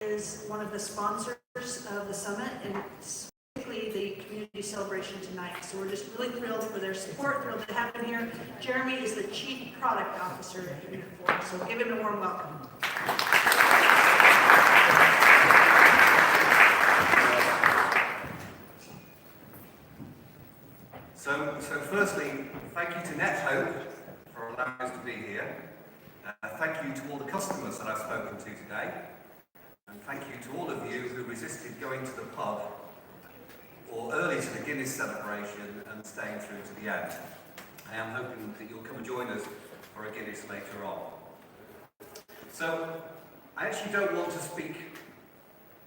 is one of the sponsors of the summit, and specifically the community celebration tonight. So we're just really thrilled for their support, thrilled to have him here. Jeremy is the Chief Product Officer at Unit4, so give him a warm welcome. So firstly, thank you to NetHope for allowing us to be here. Thank you to all the customers that I've spoken to today. And thank you to all of you who resisted going to the pub or early to the Guinness celebration and staying through to the end. I am hoping that you'll come and join us for a Guinness later on. So, I actually don't want to speak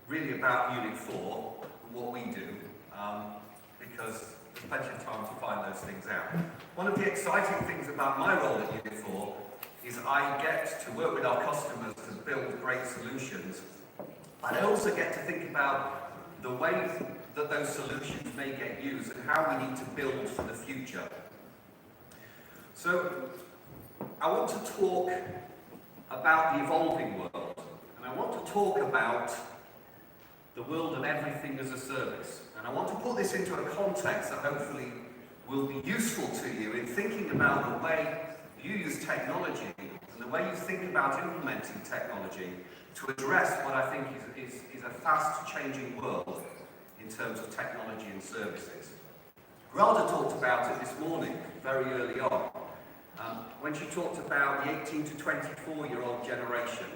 really about Unit4 and what we do, because there's plenty of time to find those things out. One of the exciting things about my role at Unit4 is I get to work with our customers to build great solutions. And I also get to think about the way that those solutions may get used and how we need to build for the future. So, I want to talk about the evolving world, and I want to talk about the world of everything as a service. And I want to put this into a context that hopefully will be useful to you in thinking about the way you use technology and the way you think about implementing technology to address what I think is a fast-changing world in terms of technology and services. Radha talked about it this morning, very early on, when she talked about the 18 to 24-year-old generation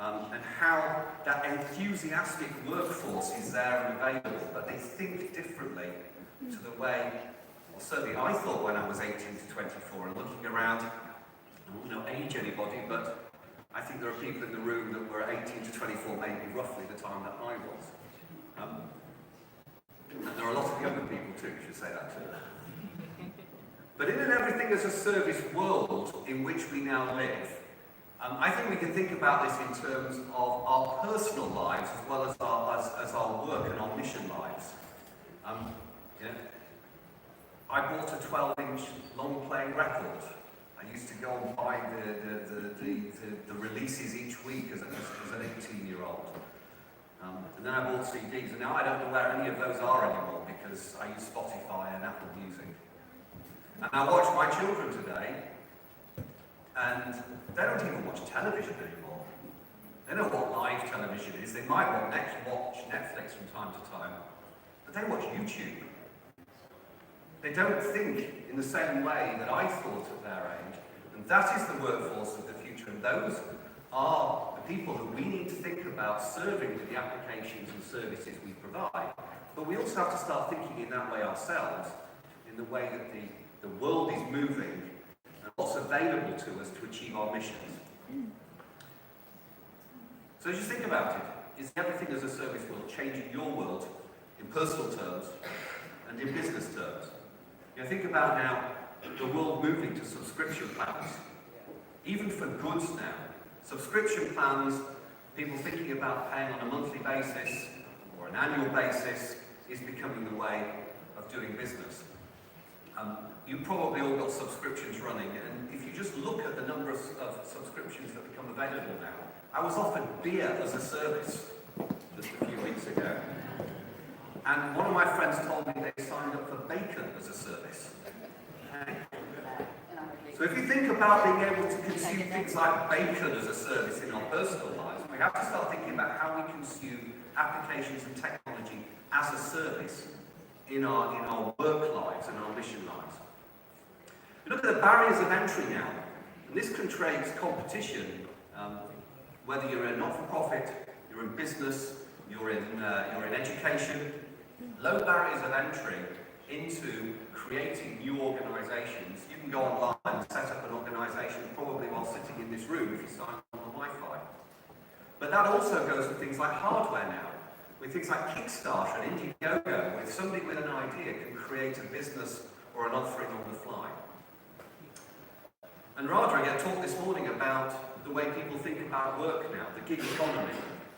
and how that enthusiastic workforce is there and available, but they think differently to the way, well, certainly I thought when I was 18 to 24, and looking around, I don't age anybody, but I think there are people in the room that were 18 to 24, maybe roughly the time that I was. And there are a lot of younger people too, you should say that too. But in an everything as a service world in which we now live, I think we can think about this in terms of our personal lives as well as our work and our mission lives. I bought a 12-inch long-playing record. I used to go and buy the releases each week as an 18-year-old. And then I bought CDs, and now I don't know where any of those are anymore because I use Spotify and Apple Music. And I watch my children today, and they don't even watch television anymore. They know what live television is. They might watch Netflix from time to time, but they watch YouTube. They don't think in the same way that I thought at their age, and that is the workforce of the future, and those are the people that we need to think about serving with the applications and services we provide. But we also have to start thinking in that way ourselves, in the way that the world is moving and what's available to us to achieve our missions. So as you think about it, is everything as a service world changing your world in personal terms and in business terms? Think about now the world moving to subscription plans, even for goods now. Subscription plans, people thinking about paying on a monthly basis or an annual basis is becoming the way of doing business. You probably all got subscriptions running, and if you just look at the number of subscriptions that become available now, I was offered beer as a service just a few weeks ago. And one of my friends told me they signed up for bacon as a service. Okay. So if you think about being able to consume things like bacon as a service in our personal lives, we have to start thinking about how we consume applications and technology as a service in our work lives and our mission lives. We look at the barriers of entry now, and this creates competition, whether you're a not-for-profit, you're in business, you're in education. Low barriers of entry into creating new organisations. You can go online and set up an organisation probably while sitting in this room if you sign on the Wi-Fi. But that also goes with things like hardware now, with things like Kickstarter and Indiegogo, where somebody with an idea can create a business or an offering on the fly. And Radha again talked this morning about the way people think about work now, the gig economy.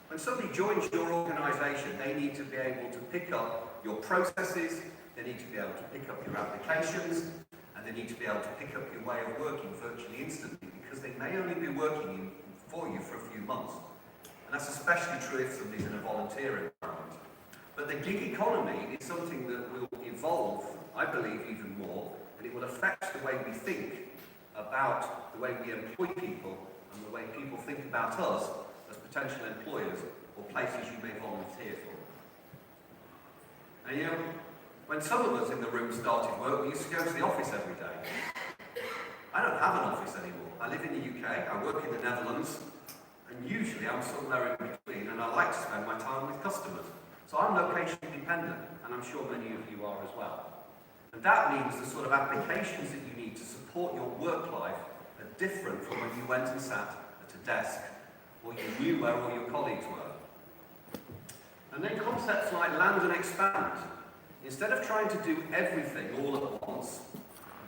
When somebody joins your organisation, they need to be able to pick up your processes, they need to be able to pick up your applications, and they need to be able to pick up your way of working virtually instantly, because they may only be working for you for a few months. And that's especially true if somebody's in a volunteer environment. But the gig economy is something that will evolve, I believe, even more, and it will affect the way we think about the way we employ people and the way people think about us as potential employers or places you may volunteer for. And you know, when some of us in the room started work, we used to go to the office every day. I don't have an office anymore. I live in the UK, I work in the Netherlands, and usually I'm somewhere in between, and I like to spend my time with customers. So I'm location dependent, and I'm sure many of you are as well. And that means the sort of applications that you need to support your work life are different from when you went and sat at a desk, or you knew where all your colleagues were. And then concepts like land and expand. Instead of trying to do everything all at once,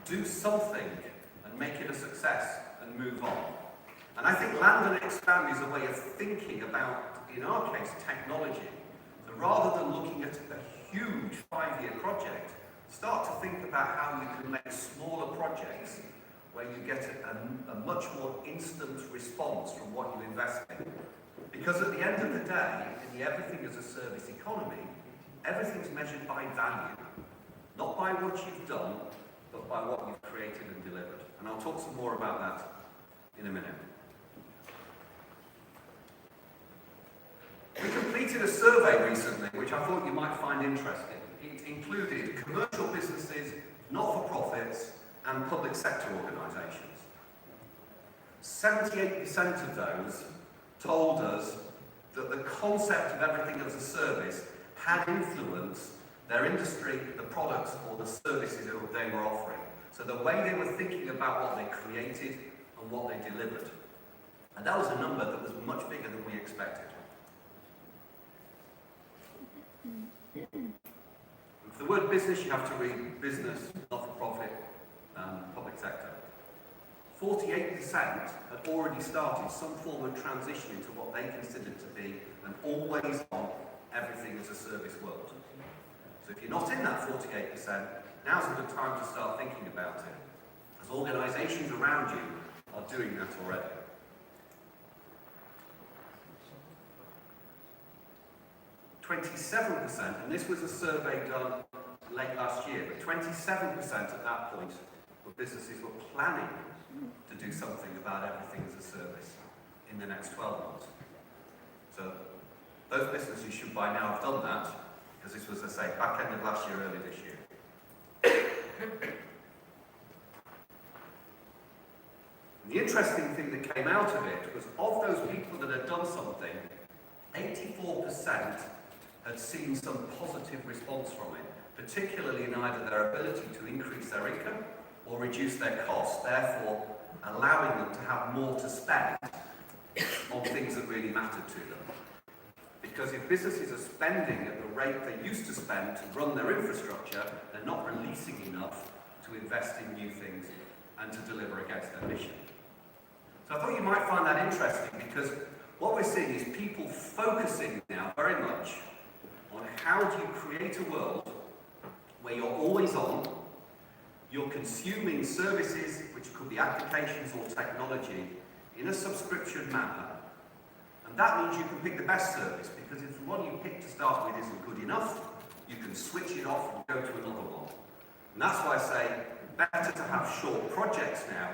do something and make it a success and move on. And I think land and expand is a way of thinking about, in our case, technology. So rather than looking at a huge 5-year project, start to think about how you can make smaller projects where you get a much more instant response from what you invest in. Because at the end of the day, in the everything as a service economy, everything's measured by value, not by what you've done, but by what you've created and delivered. And I'll talk some more about that in a minute. We completed a survey recently, which I thought you might find interesting. It included commercial businesses, not-for-profits, and public sector organisations. 78% of those told us that the concept of everything as a service had influenced their industry, the products or the services that they were offering. So the way they were thinking about what they created and what they delivered. And that was a number that was much bigger than we expected. For the word business, you have to read business, not-for-profit, public sector. 48% had already started some form of transition into what they considered to be an always-on, everything-as-a-service world. So if you're not in that 48%, now's a good time to start thinking about it, as organisations around you are doing that already. 27%, and this was a survey done late last year, but 27% at that point of businesses were planning to do something about everything as a service in the next 12 months. So those businesses should by now have done that, because this was, as I say, back end of last year, early this year. The interesting thing that came out of it was, of those people that had done something, 84% had seen some positive response from it, particularly in either their ability to increase their income or reduce their costs, therefore allowing them to have more to spend on things that really mattered to them. Because if businesses are spending at the rate they used to spend to run their infrastructure, they're not releasing enough to invest in new things and to deliver against their mission. So I thought you might find that interesting, because what we're seeing is people focusing now very much on how do you create a world where you're always on, you're consuming services, which could be applications or technology, in a subscription manner. And that means you can pick the best service, because if the one you pick to start with isn't good enough, you can switch it off and go to another one. And that's why I say better to have short projects now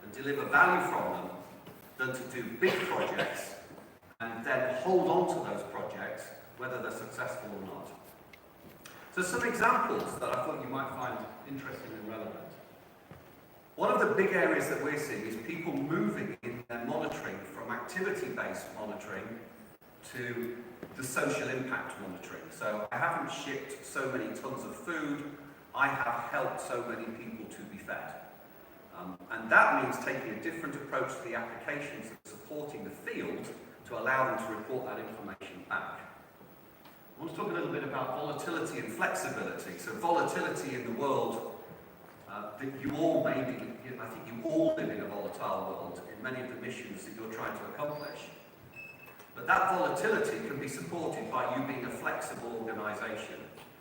and deliver value from them than to do big projects and then hold on to those projects, whether they're successful or not. So some examples that I thought you might find interesting and relevant. One of the big areas that we're seeing is people moving in their monitoring from activity-based monitoring to the social impact monitoring. So I haven't shipped so many tons of food, I have helped so many people to be fed. And that means taking a different approach to the applications and supporting the field to allow them to report that information back. I want to talk a little bit about volatility and flexibility. So volatility in the world that you all I think you all live in a volatile world in many of the missions that you're trying to accomplish. But that volatility can be supported by you being a flexible organisation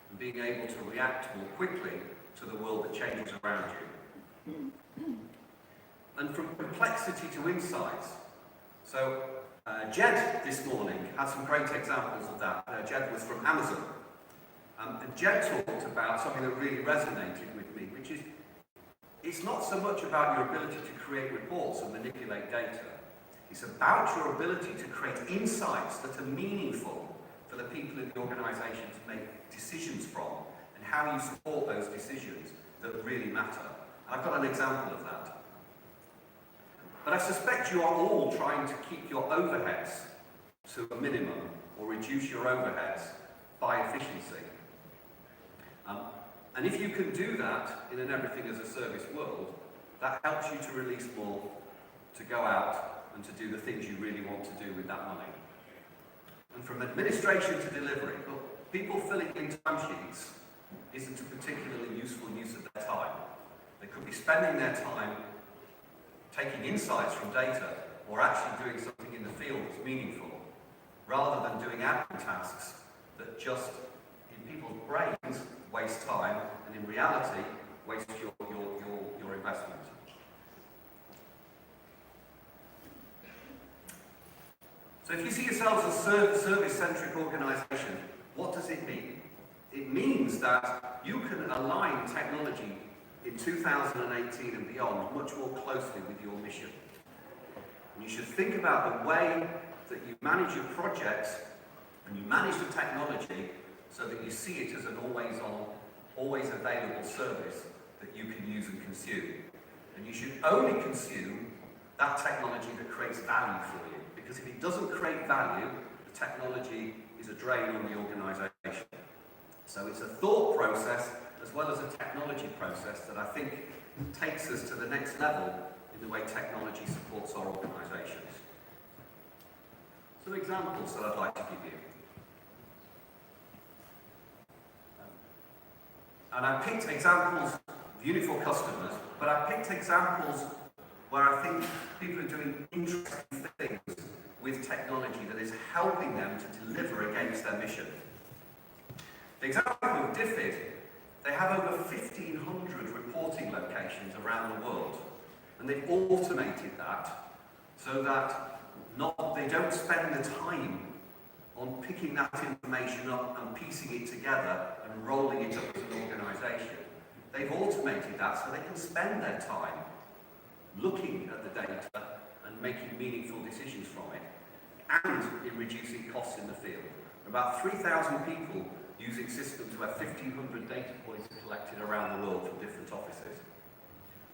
and being able to react more quickly to the world that changes around you. And from complexity to insights. So Jed this morning had some great examples of that. Jed was from Amazon. And Jed talked about something that really resonated with me, which is it's not so much about your ability to create reports and manipulate data. It's about your ability to create insights that are meaningful for the people in the organisation to make decisions from, and how you support those decisions that really matter. And I've got an example of that. But I suspect you are all trying to keep your overheads to a minimum, or reduce your overheads by efficiency. And if you can do that in an everything as a service world, that helps you to release more, to go out and to do the things you really want to do with that money. And from administration to delivery, well, people filling in timesheets isn't a particularly useful use of their time. They could be spending their time taking insights from data, or actually doing something in the field that's meaningful, rather than doing admin tasks that just, in people's brains, waste time, and in reality, waste your investment. So if you see yourselves as a service-centric organisation, what does it mean? It means that you can align technology in 2018 and beyond much more closely with your mission. And you should think about the way that you manage your projects and you manage the technology so that you see it as an always-on, always available service that you can use and consume. And you should only consume that technology that creates value for you. Because if it doesn't create value, the technology is a drain on the organisation. So it's a thought process as well as a technology process that I think takes us to the next level in the way technology supports our organisations. Some examples that I'd like to give you. And I picked examples of Unit4 customers, but I picked examples where I think people are doing interesting things with technology that is helping them to deliver against their mission. The example of DFID, they have over 1,500 reporting locations around the world, and they've automated that so that they don't spend the time on picking that information up and piecing it together and rolling it up as an organisation. They've automated that so they can spend their time looking at the data and making meaningful decisions from it, and in reducing costs in the field. About 3,000 people using systems where 1,500 data points are collected around the world from different offices.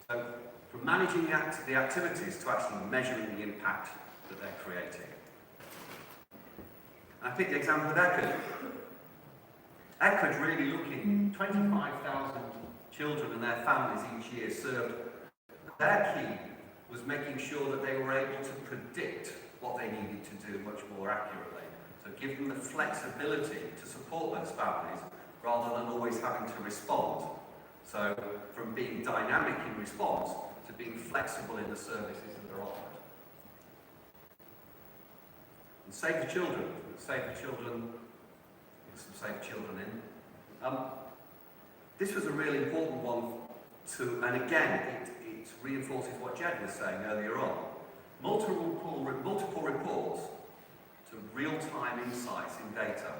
So, from managing the activities to actually measuring the impact that they're creating. I picked the example of ECHD. ECHD really looking 25,000 children and their families each year served. Their key was making sure that they were able to predict what they needed to do much more accurately. So give them the flexibility to support those families rather than always having to respond. So from being dynamic in response to being flexible in the services that are offered. And Save the Children. Save the Children, get some Save the Children in. This was a really important one to, and again, it reinforces what Jed was saying earlier on. Multiple reports to real-time insights in data.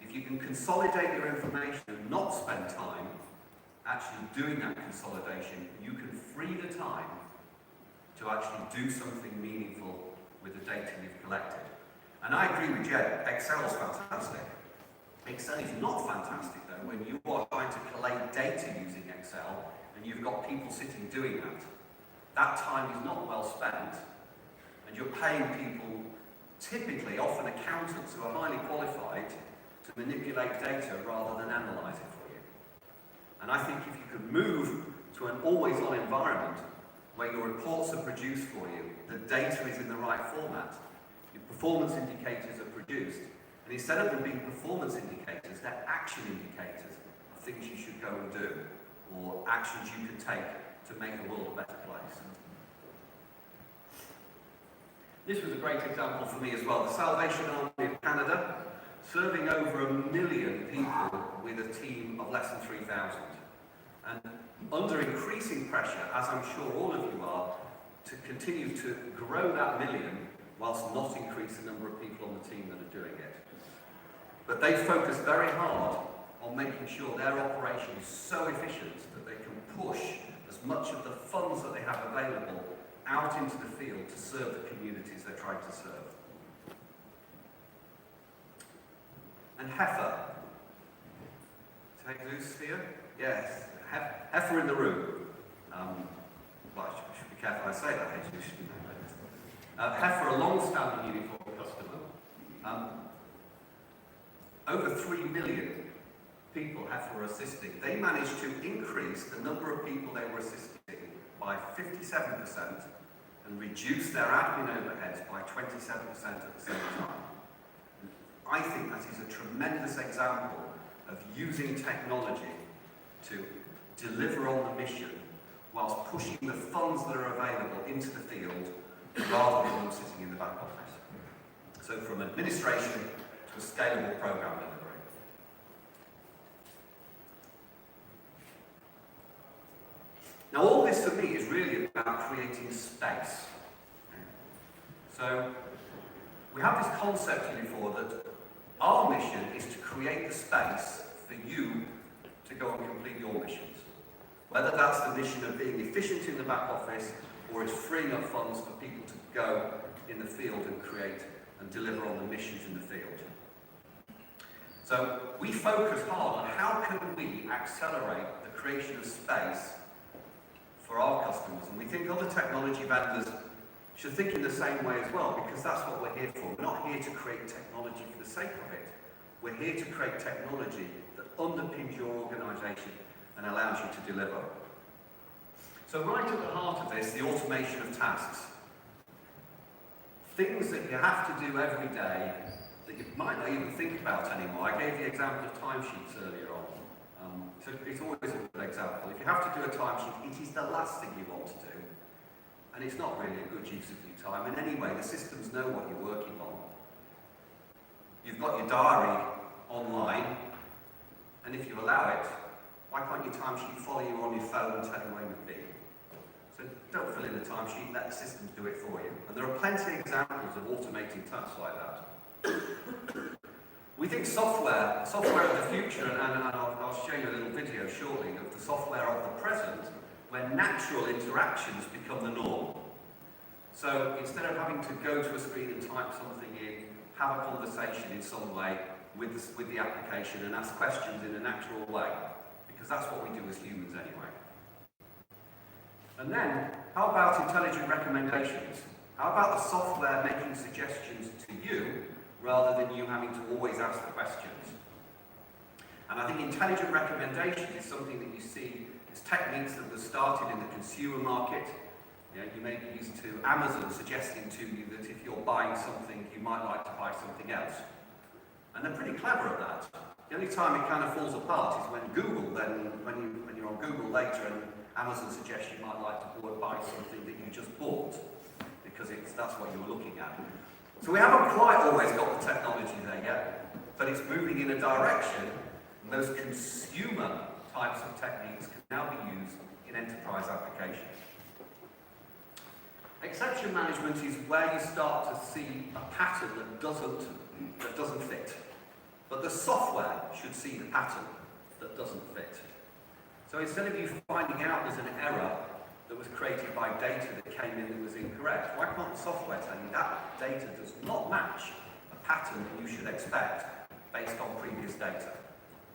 If you can consolidate your information and not spend time actually doing that consolidation, you can free the time to actually do something meaningful with the data you've collected. And I agree with Jed, Excel is fantastic. Excel is not fantastic though when you are trying to collate data using Excel and you've got people sitting doing that. That time is not well spent, and you're paying people, typically often accountants who are highly qualified, to manipulate data rather than analyse it for you. And I think if you could move to an always-on environment where your reports are produced for you, the data is in the right format, your performance indicators are produced, and instead of them being performance indicators, they're action indicators of things you should go and do, or actions you can take to make the world a better place. This was a great example for me as well. The Salvation Army of Canada, serving over 1 million people with a team of less than 3,000. And under increasing pressure, as I'm sure all of you are, to continue to grow that million whilst not increase the number of people on the team that are doing it. But they focus very hard on making sure their operation is so efficient that they can push as much of the funds that they have available out into the field to serve the communities they're trying to serve. And Heifer. Is Jesus here? Yes. Heifer in the room. Well, I should be careful I say that, Jesus. Heifer, a long-standing Unit4 customer. Over 3 million people Heifer were assisting. They managed to increase the number of people they were assisting by 57% and reduce their admin overheads by 27% at the same time. And I think that is a tremendous example of using technology to deliver on the mission whilst pushing the funds that are available into the field rather than them sitting in the back office. So from administration to a scalable program delivery. Now all this for me is really about creating space. So we have this concept in Unit4 that our mission is to create the space for you to go and complete your missions. Whether that's the mission of being efficient in the back office or it's freeing up funds for people to go in the field and create and deliver on the missions in the field. So we focus hard on how can we accelerate the creation of space for our customers, and we think other technology vendors should think in the same way as well, because that's what we're here for. We're not here to create technology for the sake of it. We're here to create technology that underpins your organisation and allows you to deliver. So right at the heart of this, the automation of tasks. Things that you have to do every day that you might not even think about anymore. I gave the example of timesheets earlier on. So it's always a good example. If you have to do a timesheet, it is the last thing you want to do. And it's not really a good use of your time. And anyway, the systems know what you're working on. You've got your diary online, and if you allow it, why can't your timesheet follow you on your phone and tell you where you've been? So don't fill in the timesheet, let the systems do it for you. And there are plenty of examples of automating tasks like that. We think software of the future, and I'll show you a little video shortly of the software of the present, where natural interactions become the norm. So instead of having to go to a screen and type something in, have a conversation in some way with the application and ask questions in a natural way, because that's what we do as humans anyway. And then, how about intelligent recommendations? How about the software making suggestions to you rather than you having to always ask the questions? And I think intelligent recommendations is something that you see as techniques that were started in the consumer market. You may be used to Amazon suggesting to you that if you're buying something, you might like to buy something else. And they're pretty clever at that. The only time it kind of falls apart is when Google, when you're on Google later and Amazon suggests you might like to buy something that you just bought, because that's what you were looking at. So we haven't quite always got the technology there yet, but it's moving in a direction, and those consumer types of techniques can now be used in enterprise applications. Exception management is where you start to see a pattern that doesn't fit. But the software should see the pattern that doesn't fit. So instead of you finding out there's an error that was created by data that came in that was incorrect, why can't the software tell you that data does not match a pattern that you should expect based on previous data?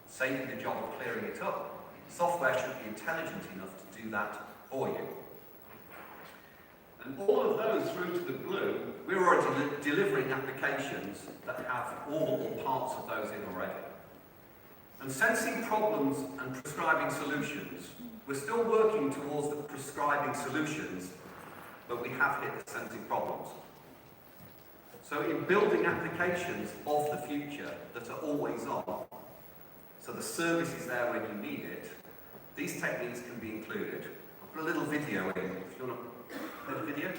Saving the job of clearing it up. Software should be intelligent enough to do that for you. And all of those through to the blue, we're already delivering applications that have all or parts of those in already. And sensing problems and prescribing solutions, we're still working towards the prescribing solutions, but we have hit the sensing problems. So in building applications of the future that are always on, so the service is there when you need it, these techniques can be included. I'll put a little video in, if you want to play the video.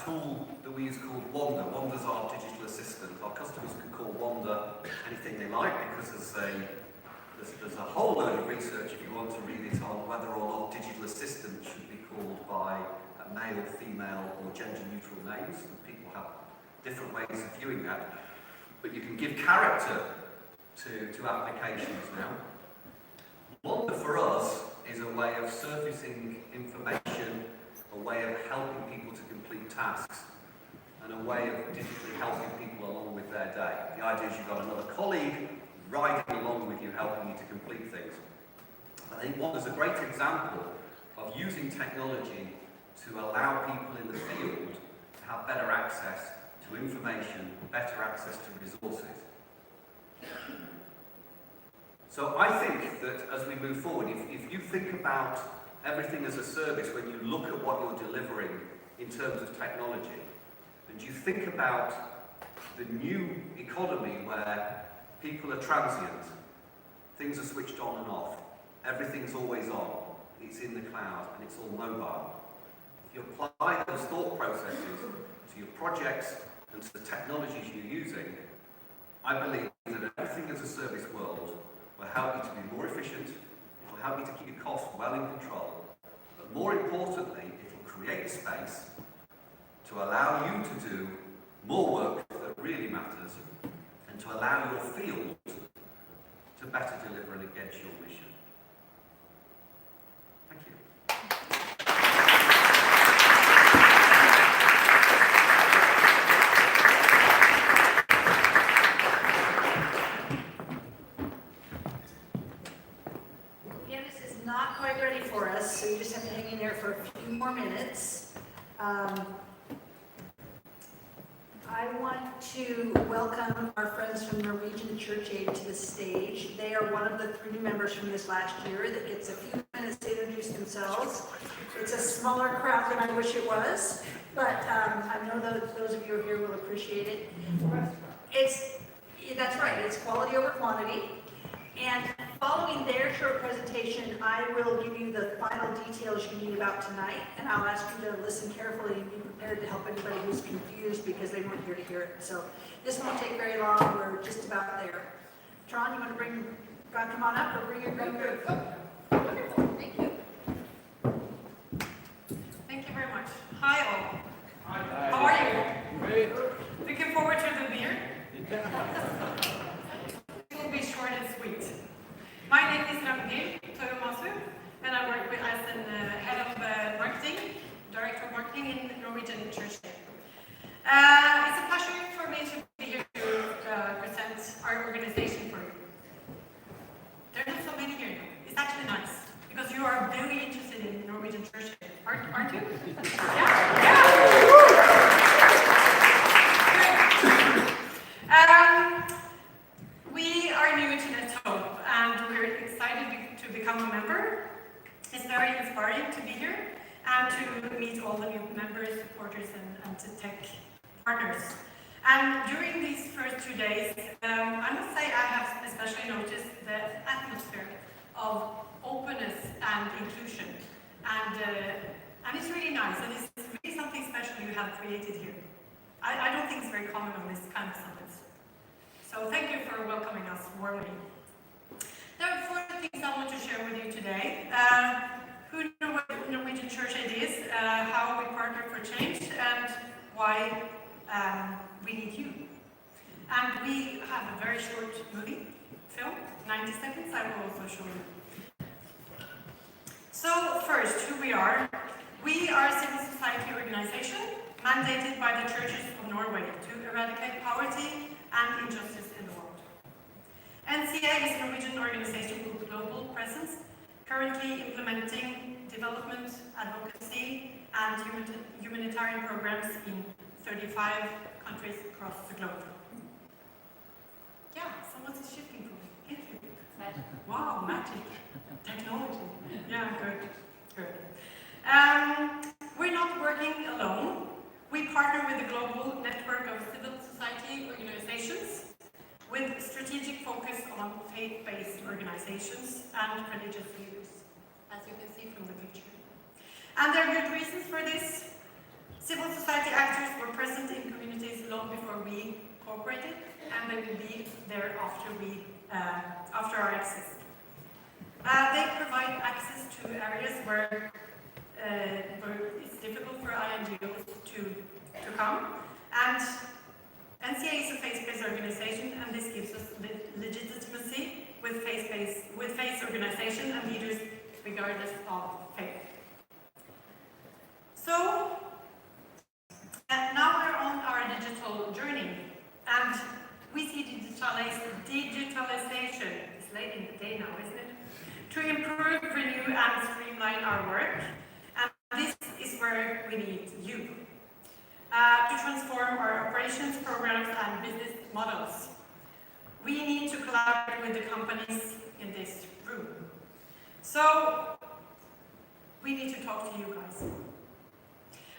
a tool that we use called Wanda. Wanda's our digital assistant. Our customers can call Wanda anything they like because there's a whole load of research, if you want to read it, on whether or not digital assistants should be called by male, female, or gender-neutral names. And people have different ways of viewing that. But you can give character to applications now. Wanda for us is a way of surfacing information, a way of helping people to complete tasks, and a way of digitally helping people along with their day. The idea is you've got another colleague riding along with you, helping you to complete things. I think Wanda's a great example of using technology to allow people in the field to have better access to information, better access to resources. So I think that as we move forward, if you think about everything as a service, when you look at what you're delivering in terms of technology, and you think about the new economy where people are transient, things are switched on and off, everything's always on, it's in the cloud, and it's all mobile. If you apply those thought processes to your projects and to the technologies you're using, I believe that everything as a service world will help you to be more efficient, it will help you to keep your costs well in control, but more importantly, it will create space to allow you to do more work that really matters, and to allow your field to better deliver and against your mission. Thank you. Candace is not quite ready for us, so you just have to hang in there for a few more minutes. I want to welcome our friends from Norwegian Church Aid to the stage. They are one of the 3 members from this last year that gets a few minutes to introduce themselves. It's a smaller crowd than I wish it was, but I know that those of you who are here will appreciate it. That's right, it's quality over quantity. And following their short presentation, I will give you the final details you need about tonight, and I'll ask you to listen carefully and be prepared to help anybody who's confused because they weren't here to hear it. So this won't take very long, we're just about there. Tron, you want to come on up or bring your group? Wonderful, thank you. Thank you very much. Hi all. Hi. How are you? Great. Looking forward to the beer? It will be short and sweet. My name is Ragnhild Toyomasu, and I work as the head of marketing, director of marketing in Norwegian Church Aid. It's a pleasure for me to be here to present our organization for you. There are not so many here now. It's actually nice, because you are very interested in Norwegian Church Aid, aren't you? Yeah. We are new to NetHope, and we're excited to become a member. It's very inspiring to be here and to meet all the new members, supporters, and tech partners. And during these first 2 days, I must say I have especially noticed the atmosphere of openness and inclusion. And it's really nice, and it's really something special you have created here. I don't think it's very common on this kind of summits. So thank you for welcoming us warmly. There are 4 things I want to share with you today. Who know what Norwegian Church Aid is, how we partner for change, and why we need you. And we have a very short movie film, 90 seconds, I will also show you. So first, who we are. We are a civil society organization mandated by the churches of Norway to eradicate poverty and injustice in the world. NCA is a Norwegian organization with global presence, currently implementing development, advocacy, and humanitarian programs in 35 countries across the globe. Yeah, so what's it shifting from? Thank you. Magic. Wow, magic. Technology. Yeah, good. We're not working alone. We partner with a global network of civil society organizations with strategic focus on faith-based organizations and religious leaders, as you can see from the picture. And there are good reasons for this. Civil society actors were present in communities long before we cooperated, and they will be there after our exit. They provide access to areas where it's difficult for INGOs to come, and NCA is a faith-based organization, and this gives us legitimacy with faith organization and leaders regardless of faith. So, now we're on our digital journey, and we see digitalization, it's late in the day now, isn't it? To improve, renew, and streamline our work, and this is where we need you. To transform our operations, programs, and business models. We need to collaborate with the companies in this room. So, we need to talk to you guys.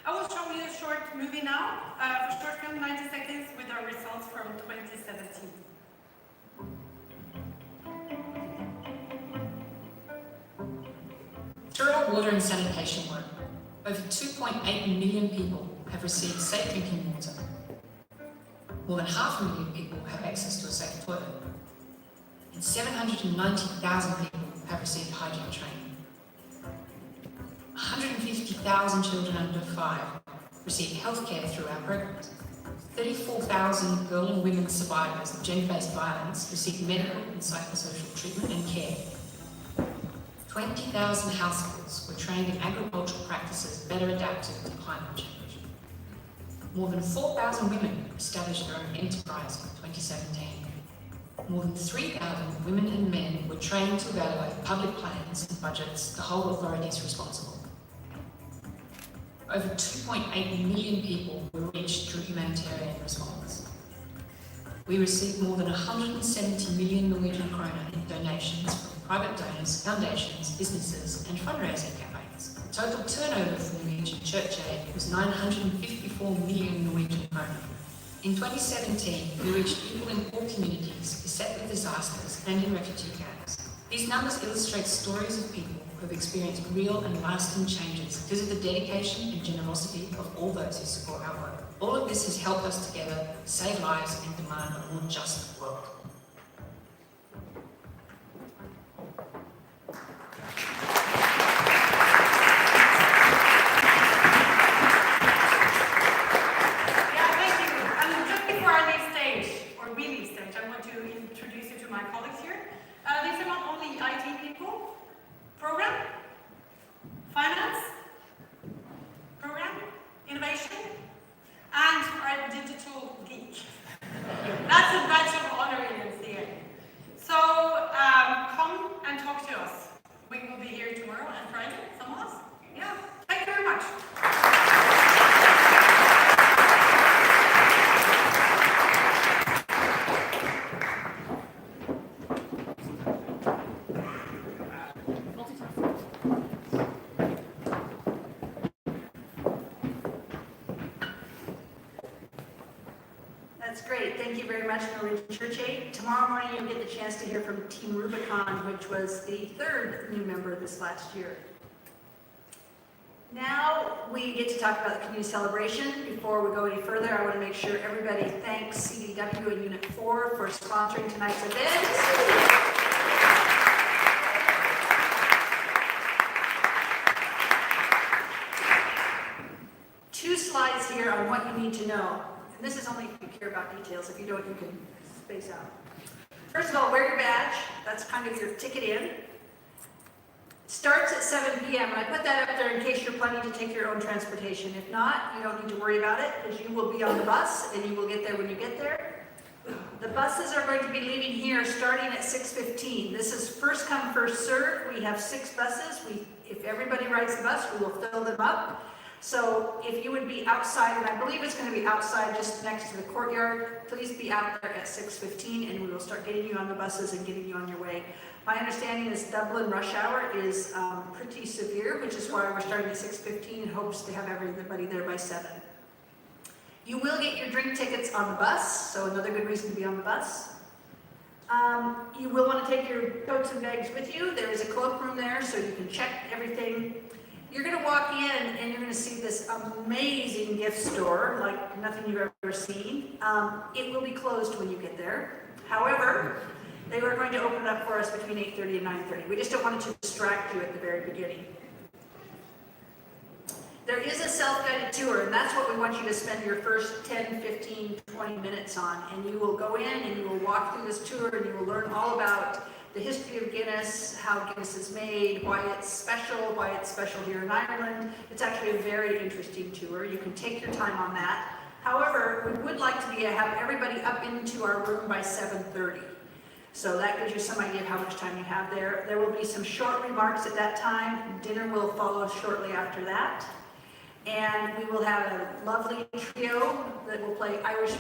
I will show you a short movie now, a short film, 90 seconds, with our results from 2017. Through our water and sanitation work, over 2.8 million people have received safe drinking water. More than 500,000 people have access to a safe toilet. And 790,000 people have received hygiene training. 150,000 children under 5 receive healthcare through our programs. 34,000 girl and women survivors of gender-based violence receive medical and psychosocial treatment and care. 20,000 households were trained in agricultural practices better adapted to climate change. More than 4,000 women established their own enterprise in 2017. More than 3,000 women and men were trained to evaluate public plans and budgets to hold authorities responsible. Over 2.8 million people were reached through humanitarian response. We received more than 170 million Norwegian kroner in donations from private donors, foundations, businesses, and fundraising campaigns. The total turnover for Norwegian church aid was 954 million Norwegian kroner. In 2017, we reached people in poor communities beset with disasters and in refugee camps. These numbers illustrate stories of people who have experienced real and lasting changes because of the dedication and generosity of all those who support our work. All of this has helped us together save lives and demand a more just world. my colleagues here. These are not only IT people, program, finance, program, innovation, and our digital geek. That's a badge of honor in NCA. So come and talk to us. We will be here tomorrow and Friday, some of us. Yeah, thank you very much. That's great. Thank you very much, Norwegian Church Aid. Tomorrow morning you'll get the chance to hear from Team Rubicon, which was the third new member this last year. Now we get to talk about the community celebration. Before we go any further, I want to make sure everybody thanks CDW and Unit 4 for sponsoring tonight's event. Two slides here on what you need to know. And this is only if you care about details. If you don't, you can space out. First of all, wear your badge. That's kind of your ticket in. Starts at 7 p.m. and I put that up there in case you're planning to take your own transportation. If not, you don't need to worry about it because you will be on the bus and you will get there when you get there. The buses are going to be leaving here starting at 6:15. This is first come, first serve. We have 6 buses. If everybody rides the bus, we will fill them up. So if you would be outside, and I believe it's going to be outside just next to the courtyard, please be out there at 6:15 and we will start getting you on the buses and getting you on your way. My understanding is Dublin rush hour is pretty severe, which is why we're starting at 6:15 in hopes to have everybody there by 7. You will get your drink tickets on the bus, so another good reason to be on the bus. You will want to take your coats and bags with you. There is a cloakroom there so you can check everything. You're going to walk in and you're going to see this amazing gift store, like nothing you've ever seen. It will be closed when you get there. However, they were going to open it up for us between 8:30 and 9:30. We just don't want it to distract you at the very beginning. There is a self-guided tour, and that's what we want you to spend your first 10, 15, 20 minutes on. And you will go in and you will walk through this tour and you will learn all about the history of Guinness, how Guinness is made, why it's special here in Ireland. It's actually a very interesting tour. You can take your time on that. However, we would like to have everybody up into our room by 7:30. So that gives you some idea of how much time you have there. There will be some short remarks at that time. Dinner will follow shortly after that. And we will have a lovely trio that will play Irish